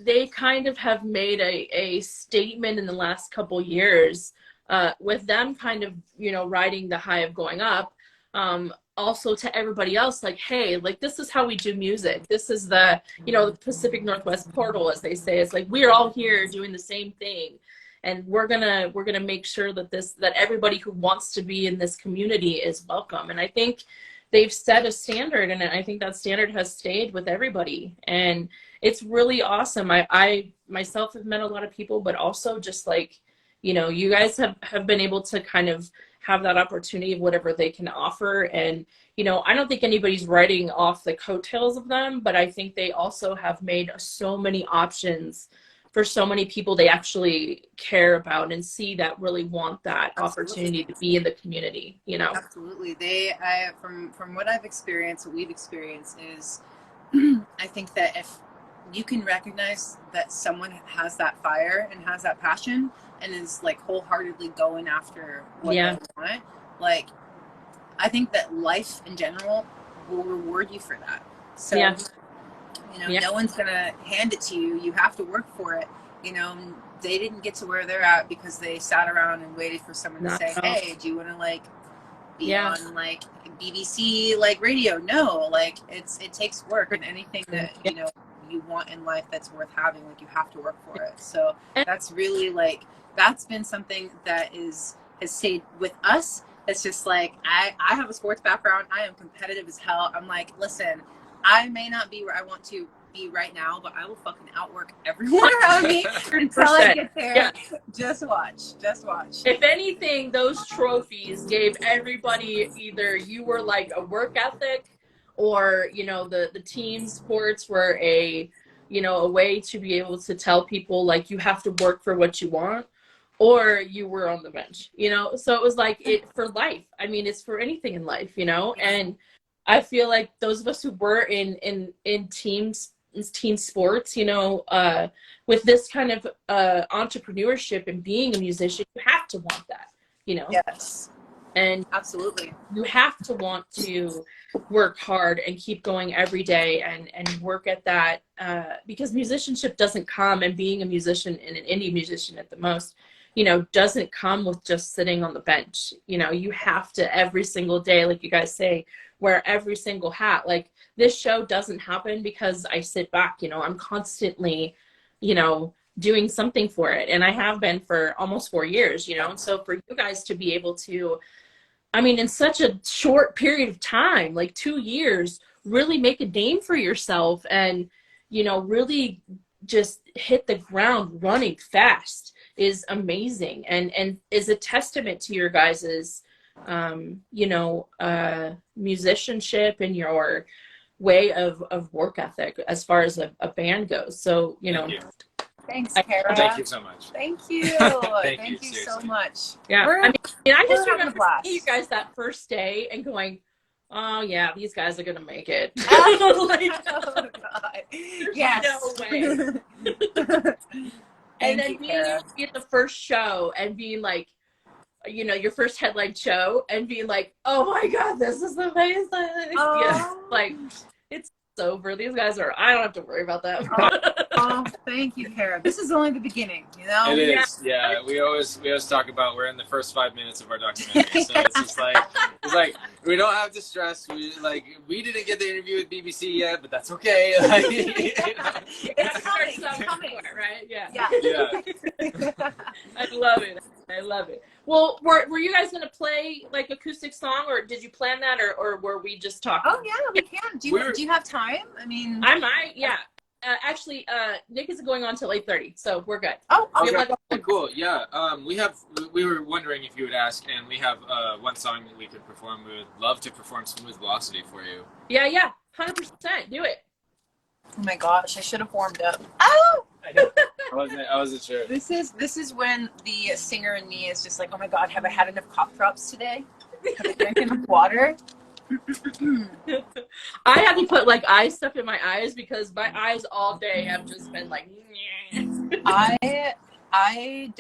they kind of have made a statement in the last couple years, with them kind of, riding the high of going up. Also to everybody else, like, hey, like this is how we do music. This is the, the Pacific Northwest portal, as they say. It's like we're all here doing the same thing, and we're gonna make sure that everybody who wants to be in this community is welcome. And I think they've set a standard, and I think that standard has stayed with everybody, and it's really awesome. I myself have met a lot of people, but also just like, you guys have been able to kind of have that opportunity of whatever they can offer. And, I don't think anybody's writing off the coattails of them, but I think they also have made so many options for so many people they actually care about and see that really want that opportunity to be in the community, you know? Absolutely. From what I've experienced, what we've experienced is, I think that if you can recognize that someone has that fire and has that passion and is like wholeheartedly going after what they want, like, I think that life in general will reward you for that. So, you know, no one's going to hand it to you. You have to work for it. You know, they didn't get to where they're at because they sat around and waited for someone to say, hey, do you want to like be on like BBC like radio? No, like it takes work, and anything that, you know, you want in life that's worth having, like you have to work for it. So that's really like, that's been something that has stayed with us. It's just like, I have a sports background. I am competitive as hell. I'm like, listen, I may not be where I want to be right now, but I will fucking outwork everyone around me until I get there. Yeah. Just watch. If anything, those trophies gave everybody, either you were like a work ethic, or, you know, the team sports were a, you know, a way to be able to tell people like you have to work for what you want, or you were on the bench, you know? So it was like it for life. I mean, it's for anything in life, you know? And I feel like those of us who were in team sports, you know, with this kind of entrepreneurship and being a musician, you have to want that, you know? Yes. And absolutely, you have to want to work hard and keep going every day and work at that, because musicianship doesn't come, and being a musician and an indie musician at the most, you know, doesn't come with just sitting on the bench. You know, you have to every single day, like you guys say, wear every single hat. Like, this show doesn't happen because I sit back, you know, I'm constantly, you know, doing something for it. And I have been for almost 4 years, you know, and so for you guys to be able to, I mean, in such a short period of time, like 2 years, really make a name for yourself and, you know, really just hit the ground running fast is amazing, and is a testament to your guys's, you know, musicianship and your way of work ethic as far as a band goes. So, you know. Thanks, Kara. Thank you so much. Thank you. Thank you so much. Yeah. I mean, I just remember seeing you guys that first day and going, oh yeah, these guys are gonna make it. Like, oh God. Yes. No way. And then being able to be at the first show and being like, you know, your first headline show and being like, oh my God, this is amazing. Oh. Yeah, like, it's over. These guys are, I don't have to worry about that. Oh, thank you, Kara. This is only the beginning, you know? It is, yeah. We always talk about we're in the first 5 minutes of our documentary, so it's just like, we don't have to stress. We didn't get the interview with BBC yet, but that's okay. Like, you know. It's coming, right? Yeah. I love it. I love it. Well, were you guys gonna play like acoustic song, or did you plan that, or were we just talking? Oh yeah, we can. Do you have time? I mean, I might. Yeah. Actually, Nick is going on till 8:30, so we're good. Oh, okay. Cool. Yeah. We were wondering if you would ask, and we have one song that we could perform. We would love to perform Smooth Velocity for you. Yeah. 100%. Do it. Oh my gosh, I should have warmed up. Oh! I wasn't sure. This is when the singer in me is just like, oh my God, have I had enough cough drops today? Have I drank enough water? I have to put like eye stuff in my eyes because my eyes all day have just been like. I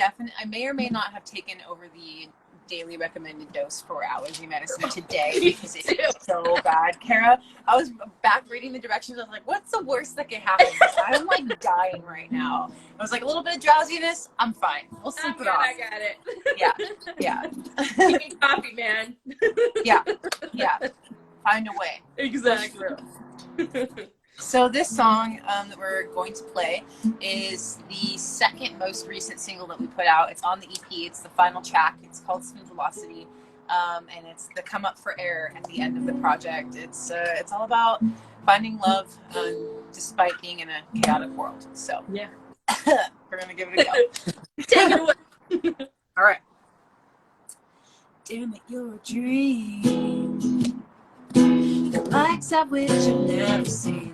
may or may not have taken over the daily recommended dose for allergy medicine today because it's so bad. Kara, I was back reading the directions. I was like, what's the worst that can happen? I'm like dying right now. I was like, a little bit of drowsiness. I'm fine. We'll sleep it off. I got it. Yeah. Give me coffee, man. Yeah. Find a way. Exactly. So this song that we're going to play is the second most recent single that we put out. It's on the EP. It's the final track. It's called Smooth Velocity, and it's the come up for air at the end of the project. It's all about finding love despite being in a chaotic world. So yeah, we're gonna give it a go. Take it away. All right. Damn it, you're a dream. The likes of which I've never seen.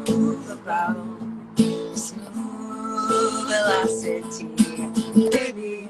Move about smooth velocity. Baby,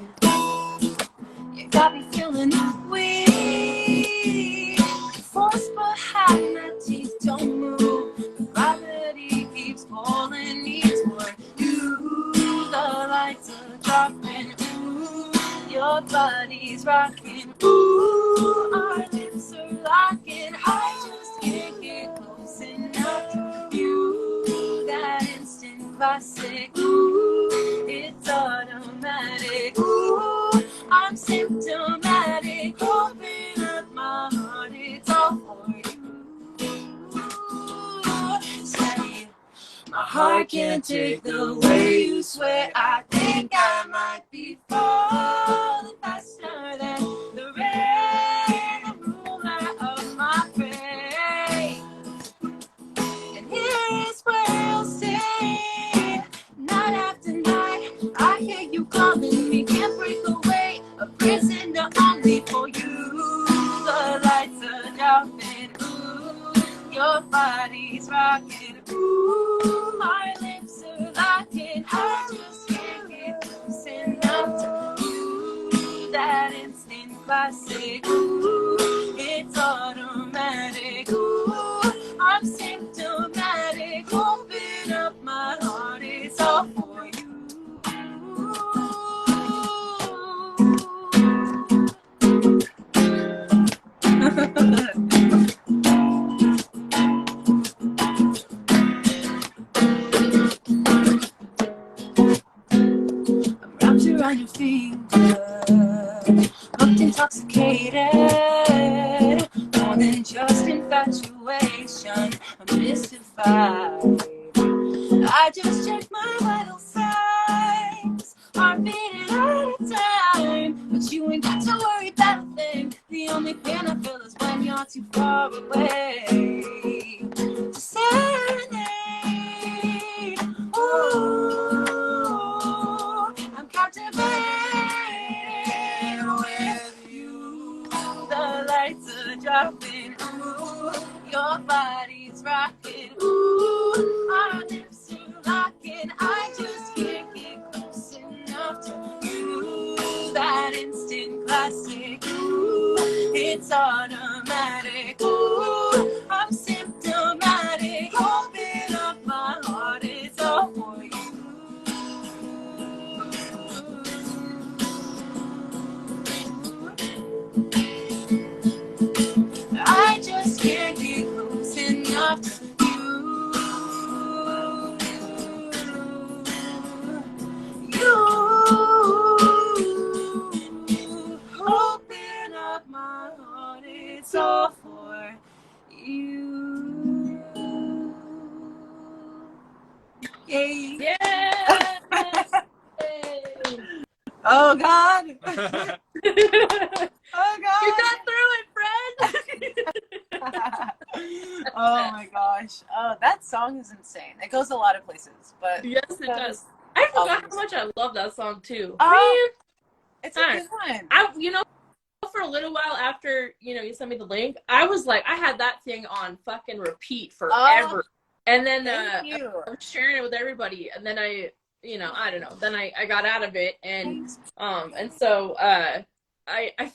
you got me feeling weak. Force behind my teeth don't move. Gravity keeps pulling me toward you. The lights are dropping. Ooh, your body's rocking. Ooh, our lips are locking. I just can't get close enough to you. That instant classic. Ooh, it's automatic. Ooh, I'm symptomatic. Open up my heart, it's all for you. Say, my heart can't take the way you sway. I think I might be falling faster than the rain, the moonlight of my face. And here's where I'll stay. Night after night, I hear you calling me. Can't break away, a prisoner only for you. The lights are dropping. Ooh, your body's rocking. Ooh, my lips are locking. I just can't get close enough to you. That instant classic. Ooh, it's automatic. Ooh, I'm symptomatic. Open up my heart, it's all for you. I'm wrapped around your finger, looked intoxicated, more than just infatuation. I'm mystified. I just checked my vital signs, heart beating at a time. But you ain't got to worry about a thing. The only pain I feel is when you're too far away to serenade. Ooh, I'm captivated with you. The lights are dropping. Ooh, your body's rocking. Ooh, our lips are locking. I just can't get close enough to you. That instant classic. Ooh, it's automatic. Ooh, I'm symptomatic. Open up my heart, it's all for you. I just can't get close enough to you. Open up my heart, it's all for you. Yay. Yeah. Oh God. Oh God. You got through it, friend. Oh my gosh. Oh, that song is insane. It goes a lot of places, but Yes, it does. I forgot how much I love that song too. Oh, Man, it's a good one. For a little while after, you sent me the link, I was like, I had that thing on fucking repeat forever. And then I was sharing it with everybody, and then I don't know. Then I got out of it, and so I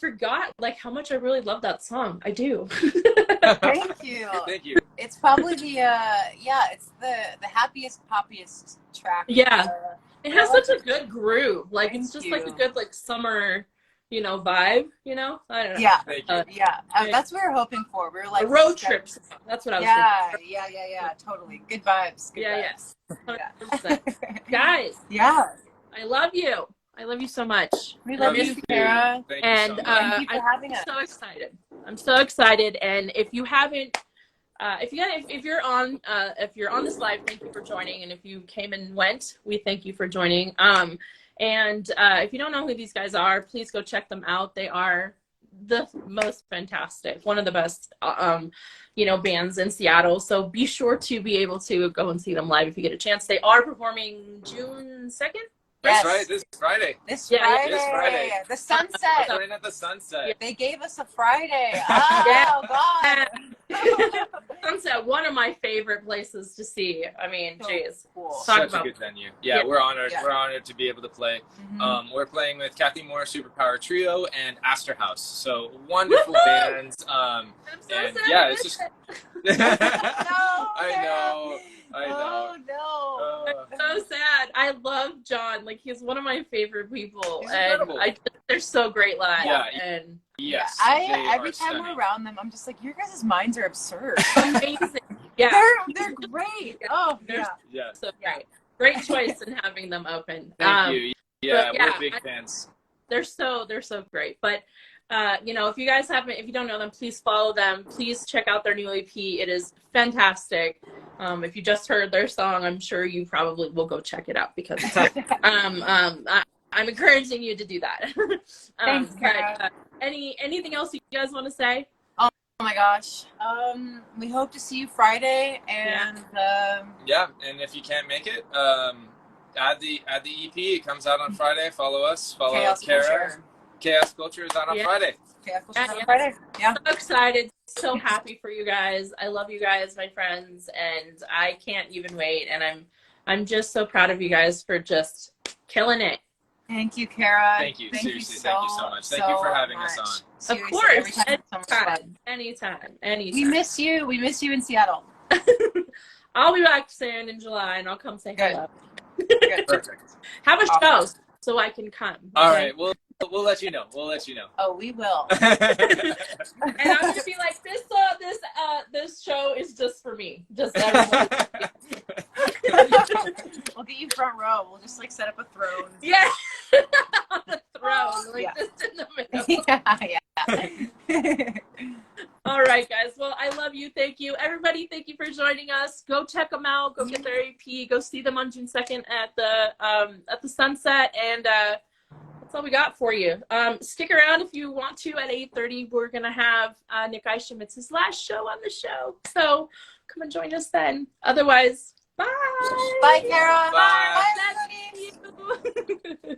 forgot like how much I really love that song. I do. Thank you. Thank you. It's probably the it's the happiest, poppiest track. Yeah. It has such a good groove. Like it's just like a good like summer, vibe, I don't know. Yeah. That's what we were hoping for. We were like a road trip. That's what I was thinking. Yeah. Totally. Good vibes. Good vibes. Yes. 100%. Guys. Yeah. I love you. I love you so much. We love you, Sarah. Thank you so much. Thank you for having us. So excited. I'm so excited. And if you haven't, if you're on this live, thank you for joining. And if you came and went, we thank you for joining. And if you don't know who these guys are, please go check them out. They are the most fantastic, one of the best, bands in Seattle. So be sure to be able to go and see them live if you get a chance. They are performing June 2nd. That's right, this Friday. This Friday. The sunset. Right at the sunset. Yeah. They gave us a Friday. Oh, God. Sunset, one of my favorite places to see. I mean, geez. Cool. Such a good venue. Yeah, we're honored. Yeah. We're honored to be able to play. We're playing with Kathy Moore Superpower Trio and Astor House. So wonderful bands. I'm so and sad yeah, I it's just. No, I know. Oh no. so sad. I love John. Like, he's one of my favorite people. He's and incredible. they're so great live. Yeah. And Yes. Every time we're around them, I'm just like, your guys' minds are absurd. amazing. Yeah. They're great. Oh, yeah. So great. Great choice in having them open. Thank you. Yeah, yeah, we're big fans. They're so great. But you know, if you don't know them, please follow them. Please check out their new EP. It is fantastic. If you just heard their song, I'm sure you probably will go check it out because I'm encouraging you to do that. Thanks, Kara. But, anything else you guys want to say? Oh my gosh. We hope to see you Friday, and yeah, and if you can't make it, add the EP. It comes out on Friday. Follow us. Follow Kara. Chaos Culture is out on Friday. Chaos Culture is on Friday. Yeah. So excited. So happy for you guys. I love you guys, my friends, and I can't even wait. And I'm just so proud of you guys for just killing it. Thank you, Kara. Thank you. Seriously, thank you so much. Thank you for having us on. Seriously, of course. every time it's so much fun. Anytime. We miss you. We miss you in Seattle. I'll be back soon in July, and I'll come say hello. Good. Perfect. Have a show so I can come. Okay? All right. We'll let you know. We'll let you know. Oh, we will. And I'm gonna be like, this show is just for me. Just everybody. We'll get you front row. We'll just set up a throne. Yeah. On the throne, just in the middle. Yeah. All right, guys. Well, I love you. Thank you, everybody. Thank you for joining us. Go check them out. Go get their EP. Go see them on June 2nd at the Sunset. And that's all we got for you. Stick around if you want to. At 8:30, we're gonna have Nick Eishemitz's last show on the show. So come and join us then. Otherwise, bye. Bye, Kara. Bye. Bye.